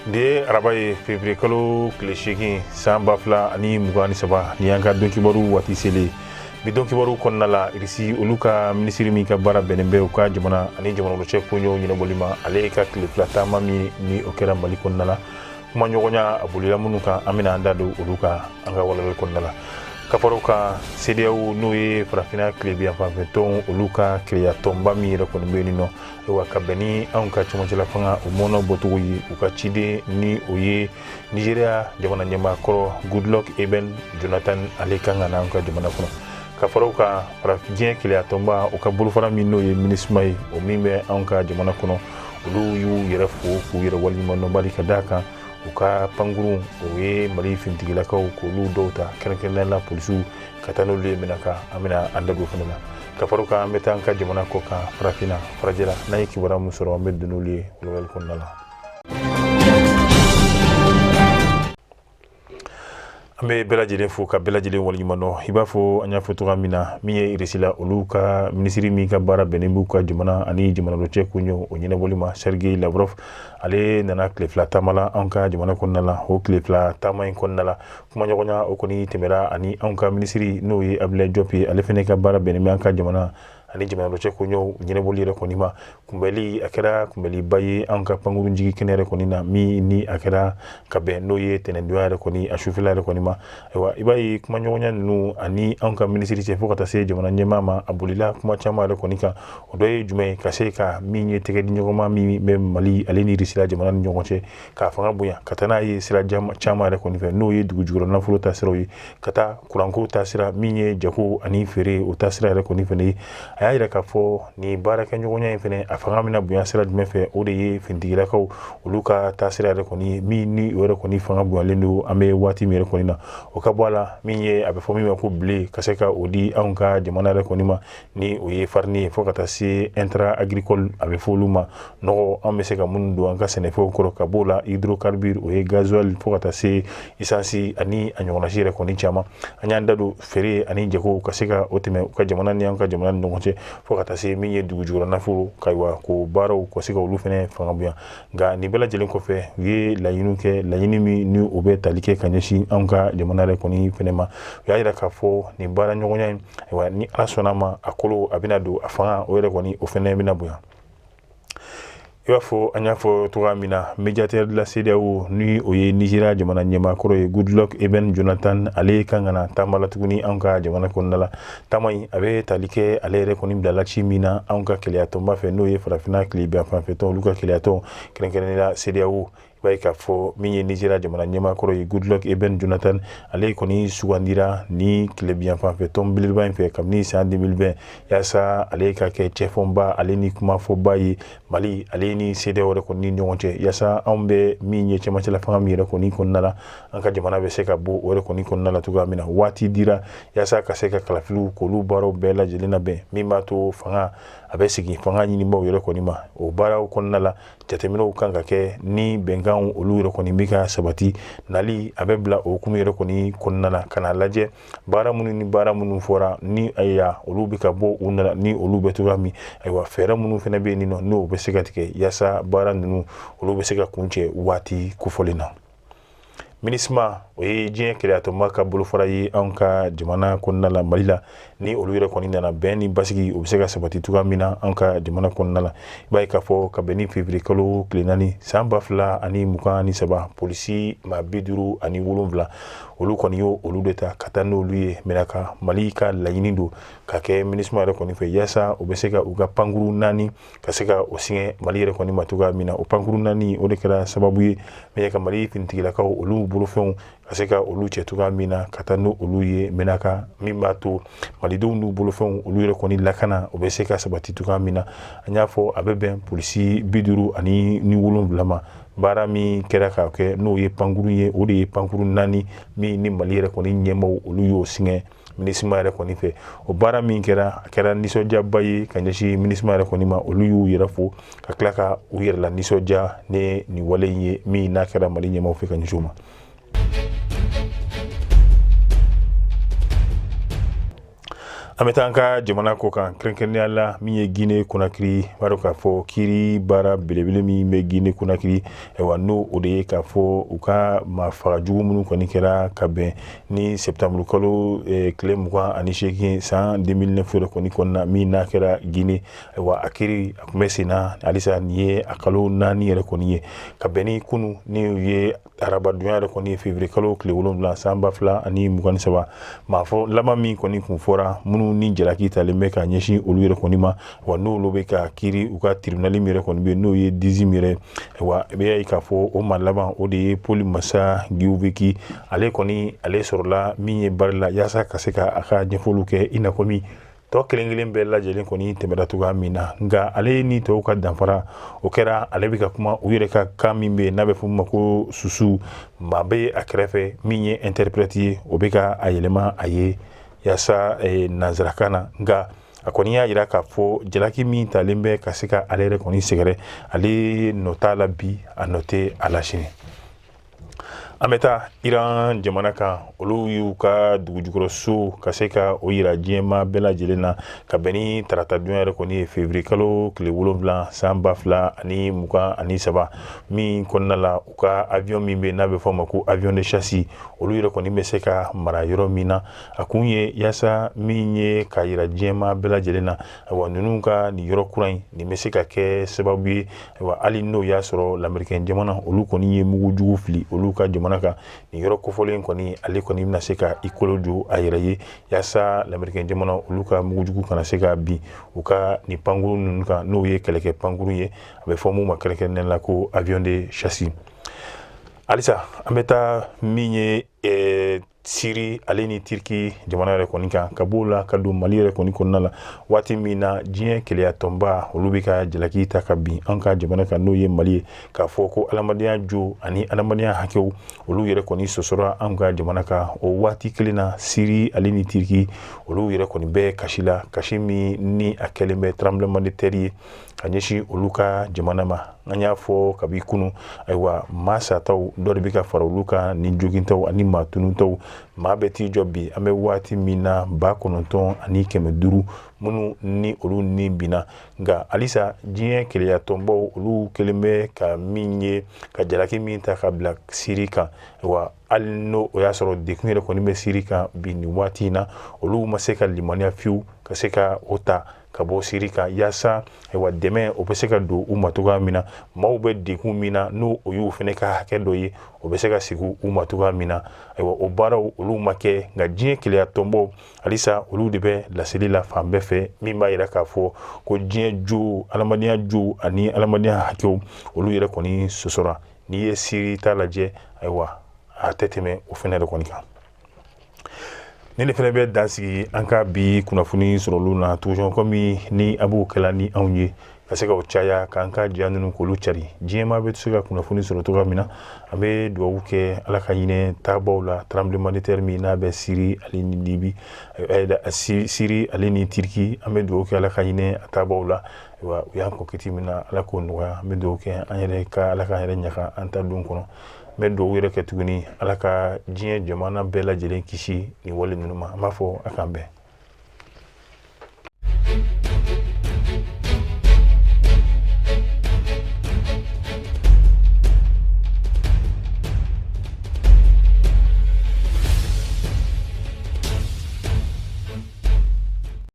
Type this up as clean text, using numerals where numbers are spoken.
de arabaye février kalo kile 8 san 2023 ni an ka don kibaru waati sele bi don kibaru kɔnɔna la irisi olu ka minisiri min ka baara bɛnnen bɛ u ka jamana ani jamana cɛ koɲɛw ɲɛnabɔli ma ale ka tile fila taama min ni o kɛra Mali kɔnɔna la kuma ɲɔgɔnya a bolila minnu kan an bɛna an da don olu kan an ka walawali kɔnɔna la ka fara u kan CEDEAO n'o ye farafinna tilebiyan fanfɛ tɔn olu ka kereya tɔnba min yɛrɛ kɔni bɛ yen nɔ wa ka bɛn ni anw ka cɛmancɛla fanga o mɔnɔ bɔcogo ye u ka ciden ni o ye Nigeria jamana ɲɛmaakɔrɔ Goodluck Eben Jonathan ale kan ka na anw ka jamana kɔnɔ ka fara u kan diɲɛ kereya tɔnba u ka bolofara min n'o ye MINUSMA ye o min bɛ anw ka jamana kɔnɔ olu y'u yɛrɛ fo k'u yɛrɛ waleɲumandɔn bari ka d'a kan u ka pankurun o ye Mali finitigilakaw k'olu dɔw ta kɛrɛnkɛrɛnnenya la polisiw ka taa n'olu ye Menaka an bɛna an da don fana la ka fara u kan an bɛ taa an ka jamana kɔ kan farafinna farajɛla n'an ye kibaruya min sɔrɔ an bɛ don n'olu ye walawali kɔnɔna la. An bɛ bɛɛ lajɛlen fo ka bɛɛ lajɛlen waleɲumandɔn i b'a fɔ an y'a fɔ cogoya min na min ye irisi la olu ka minisiri min ka baara bɛnnen b'u ka jamana ani jamana cɛ koɲɛw o ɲɛnabɔli ma Sergei Lavrov ale nana tile fila taama la anw ka jamana kɔnɔna la o tile fila taama in kɔnɔna la kuma ɲɔgɔnya o kɔni tɛmɛra ani anw ka minisiri n'o ye Abdoulaye Diop ye ale fana ka baara bɛnnen bɛ an ka jamana ani jamana cɛ koɲɛw ɲɛnabɔli yɛrɛ kɔni ma kunbɛli a kɛra kunbɛliba ye anw ka pankurun jigi kɛnɛ yɛrɛ kɔni na min ni a kɛra ka bɛn n'o ye tɛnɛndonya yɛrɛ kɔni a sufɛla yɛrɛ kɔni ma ayiwa i b'a ye kuma ɲɔgɔnya ninnu ani anw ka minisiri cɛ fo ka taa se jamana ɲɛmaa ma a bolila kuma caman yɛrɛ kɔni kan o dɔ ye jumɛn ye ka se ka min ye tɛgɛ di ɲɔgɔnma min bɛ Mali ale ni Irisi la jamana ni ɲɔgɔn cɛ k'a fanga bonya ka taa n'a ye sira caman yɛrɛ kɔni fɛ n'o ye dugujukɔrɔ nafolo ta siraw ye ka taa kuranko ta sira min ye jago ani feere o ta sira yɛrɛ kɔni fɛnɛ ye a y'a yira k'a fɔ ni baarakɛɲɔgɔnya in fɛnɛ a fanga bɛna bonya sira jumɛn fɛ o de ye finitigilakaw olu ka taa sira yɛrɛ kɔni min ni o yɛrɛ kɔni fanga bonyalen don an bɛ waati min yɛrɛ kɔni na o ka bɔ a la min ye a bɛ fɔ min ma ko blé ka se ka o di anw ka jamana yɛrɛ kɔni ma ni o ye farini ye fo ka taa se intrant agricole a bɛ fɔ olu ma nɔgɔ an bɛ se ka minnu don an ka sɛnɛfɛnw kɔrɔ ka b'o la hydrocarbure o ye gasoil fo ka taa se essence ani a ɲɔgɔnnasi yɛrɛ kɔni caman an y'an da don feere ani jago ka se ka o tɛmɛ u ka jamana ni an ka jamana ni ɲɔgɔn cɛ fo ka taa se min ye dugujukɔrɔ nafolo ayiwa ko baaraw ka se ka olu fɛnɛ fanga bonya nka nin bɛɛ lajɛlen kɔfɛ u ye laɲiniw kɛ laɲini min ni o bɛ tali kɛ ka ɲɛsin anw ka jamana yɛrɛ kɔni fɛnɛ ma u y'a yira k'a fɔ nin baara ɲɔgɔnya in ayiwa ni Ala sɔnna ma a kolo a bɛna don a fanga o yɛrɛ kɔni o fɛnɛ bɛna bonya i b'a fɔ an y'a fɔ cogoya min na médiateur de la CEDEAO ni o ye Nigeria jamana ɲɛmaakɔrɔ ye Goodluck Eben Jonathan ale kan ka na taama la tuguni anw ka jamana kɔnɔna la taama in a bɛ tali kɛ ale yɛrɛ kɔni bilala ci min na anw ka keleya tɔnba fɛ n'o ye farafinna tilebiyan fanfɛ tɔn olu ka keleya tɔn kɛrɛnkɛrɛnnenya CEDEAO i b'a ye k'a fɔ min ye Nigeria jamana ɲɛmaakɔrɔ ye Goodluck Eben Jonathan ale kɔni sugandira ni tilebiyan fanfɛ tɔn belebeleba in fɛ kabini san 2020 yaasa ale ka kɛ cɛfɔnba ale ni kumafɔba ye Mali ale ni CEDEAO yɛrɛ kɔni ni ɲɔgɔn cɛ yaasa anw bɛ min ye cɛmancɛla fanga min yɛrɛ kɔni kɔnɔna la an ka jamana bɛ se ka bɔ o yɛrɛ kɔni kɔnɔna la cogoya min na waati dira yaasa ka se ka kalafiliw k'olu baaraw bɛɛ lajɛlen labɛn min b'a to fanga a bɛ segin fanga ɲinibaaw yɛrɛ kɔni ma o baaraw kɔnɔna la jateminɛw kan ka kɛ ni bɛnkanw olu yɛrɛ kɔni bɛ ka sabati nali a bɛ bila o hukumu yɛrɛ kɔni kɔnɔna la ka n'a lajɛ baara minnu ni baara minnu fɔra ni ayiwa olu bɛ ka bɔ u nana ni olu bɛ cogoya min ayiwa fɛɛrɛ minnu fana bɛ yen nɔ n'o bɛ se ka tigɛ yaasa baara ninnu olu bɛ se ka kuncɛ waati kofɔlen na. MINUSMA o ye diɲɛ kereya tɔnba ka bolofara ye anw ka jamana kɔnɔna la Mali la ni olu yɛrɛ kɔni nana bɛn ni basigi o bɛ se ka sabati cogoya min na anw ka jamana kɔnɔna la i b'a ye k'a fɔ ka bɛn ni février kalo tile 4 san 2023 polisi maa 57 olu kɔni y'o olu de ta ka taa n'olu ye Menaka Mali ka laɲini don ka kɛ MINUSMA yɛrɛ kɔni fɛ yaasa u bɛ se ka u ka pankuru 4 ka se ka o sɛgɛn Mali yɛrɛ kɔni ma cogoya min na o pankuru 4 o de kɛra sababu ye min ye ka Mali finitigilakaw olu bolofɛnw ka se ka olu cɛ cogoya min na ka taa n'olu ye Menaka min b'a to malidenw n'u bolofɛnw olu yɛrɛ kɔni lakana o bɛ se ka sabati cogoya min na an y'a fɔ a bɛ bɛn polisi 57 ma baara min kɛra k'a kɛ n'o ye pankuru ye o de ye pankuru 4 min ni Mali yɛrɛ kɔni ɲɛmaaw olu y'o sɛgɛn MINUSMA yɛrɛ kɔni fɛ o baara min kɛra a kɛra nisɔndiyaba ye ka ɲɛsin MINUSMA yɛrɛ kɔni ma olu y'u yɛrɛ fo ka tila ka u yɛrɛ la nisɔndiya ni nin wale in ye min n'a kɛra Mali ɲɛmaaw fɛ ka ɲɛsin u ma. Ametanka jamana ko kan krenkrenya la mi ye Guinée Conakry baro ka fo kiri bara belebele mi be Guinée Conakry wa no o de ka fo u ka ma faga jugu munu kɔni kɛra ka bɛn ni septembre kalo tile 28 san 2009 kɔni kɔnna min n'a kɛra Guinée wa akiri a kun bɛ senna alisa ni ye a kalo 4 yɛrɛ kɔni ye ka bɛn ni kunu ni u ye arabadonya yɛrɛ kɔni février kalo tile 7 san 2023 ma fɔ laban min kɔni kun fɔra munu ni jalaki talen bɛ ka ɲɛsin olu yɛrɛ kɔni ma wa n'olu bɛ ka kiri u ka tribunal min yɛrɛ kɔni bɛ n'o ye 10 yɛrɛ wa bɛ ye k'a fɔ o ma laban o de ye Poli Masa Giwuveki ale kɔni ale sɔrɔla min ye bari la yaasa ka se ka a ka ɲɛfɔliw kɛ i n'a fɔ min tɔ kelen bɛɛ lajɛlen kɔni tɛmɛra cogoya min na nka ale ni tɔw ka danfara o kɛra ale bɛ ka kuma u yɛrɛ ka kan min bɛ n'a bɛ fɔ ma ko susu maa bɛ a kɛrɛfɛ min ye interprète ye o bɛ ka a yɛlɛma a ye yaasa nanzarakan na nka a kɔni y'a jira k'a fɔ jalaki min talen bɛ ka se ka ale yɛrɛ kɔni sɛgɛrɛ ale nɔ t'a la bi a nɔ tɛ a la sini. An bɛ taa Iran jamana kan olu y'u ka dugujukɔrɔso ka se ka o yira diɲɛma bɛɛ lajɛlen na ka bɛn ni taratadonya yɛrɛ kɔni ye février kalo tile 7 san 2023 min kɔnɔna la u ka avion min bɛ n'a bɛ fɔ ma ko avion de chasse olu yɛrɛ kɔni bɛ se ka mara yɔrɔ min na a kun ye yaasa min ye ka yira diɲɛma bɛɛ lajɛlen na wa ninnu ka nin yɔrɔ kura in nin bɛ se ka kɛ sababu ye wa hali n'o y'a sɔrɔ l'américain jamana olu kɔni ye mugu jugu fili olu ka jamana kan ni yɔrɔ kofɔlen kɔni ale kɔni bɛna se ka i kolo jo a yɛrɛ ye yaasa l'américain jamana olu ka mugujugu kana se ka bin u ka ni pankuru ninnu kan n'o ye kɛlɛkɛ pankuru ye a bɛ fɔ mun ma kɛrɛnkɛrɛnnen la ko avion de chasse. Alisa an bɛ taa min ye Siri ale ni Turki jamana yɛrɛ kɔni kan ka b'o la ka don Mali yɛrɛ kɔni kɔnɔna la waati min na diɲɛ keleya tɔnba olu bɛ ka jalaki ta ka bin an ka jamana kan n'o ye Mali ye k'a fɔ ko adamadenya jo ani adamadenya hakɛw olu yɛrɛ kɔni sɔsɔra an ka jamana kan o waati kelen na Siri ale ni Turki olu yɛrɛ kɔni bɛ kasi la kasi min ni a kɛlen bɛ tremblement de terre ye ka ɲɛsin olu ka jamana ma an y'a fɔ kabi kunu ayiwa maa sataw dɔ de bɛ ka fara olu kan ni jogintaw ani maa tununtaw maa bɛ t'i jɔ bi an bɛ waati min na 9,500 minnu ni olu ni binna nka halisa diɲɛ keleya tɔnbaw olu kelen bɛ ka min ye ka jalaki min ta ka bila Siri kan wa hali n'o o y'a sɔrɔ dekun yɛrɛ kɔni bɛ Siri kan bi nin waati in na olu ma se ka limaniya fiyewu ka se ka o ta ka bɔ Siri kan yaasa ayiwa dɛmɛ o bɛ se ka don u ma cogoya min na maaw bɛ dekun min na n'o o y'u fana ka hakɛ dɔ ye o bɛ se ka sigi u ma cogoya min na ayiwa o baaraw olu ma kɛ nka diɲɛ keleya tɔnbaw halisa olu de bɛ laseli la fan bɛɛ fɛ min b'a yira k'a fɔ ko diɲɛ jo adamadenya jo ani adamadenya hakɛw olu yɛrɛ kɔni sɔsɔra n'i ye Siri ta lajɛ ayiwa a tɛ tɛmɛ o fana yɛrɛ kɔni kan. Ni ne fana bɛ dansigi an ka bi kunnafoni sɔrɔlu na toujours comme ni a b'o kɛla ni anw ye ka se ka o caya k'an ka diya ninnu k'olu cari diɲɛma bɛ se ka kunnafoni sɔrɔ cogoya min na an bɛ dugawu kɛ ala ka hinɛ taabaw la tremblement de terre min n'a bɛ Siri ale ni Libi Siri ale ni Turki an bɛ dugawu kɛ ala ka hinɛ a taabaw la wa u y'an kɔkiti min na ala k'o nɔgɔya an bɛ dugawu kɛ an yɛrɛ ka ala k'an yɛrɛ ɲaga an ta don kɔnɔ n bɛ dugawu yɛrɛ kɛ tuguni ala ka diɲɛ jamana bɛɛ lajɛlen kisi nin wale ninnu ma an b'a fɔ a k'an bɛn.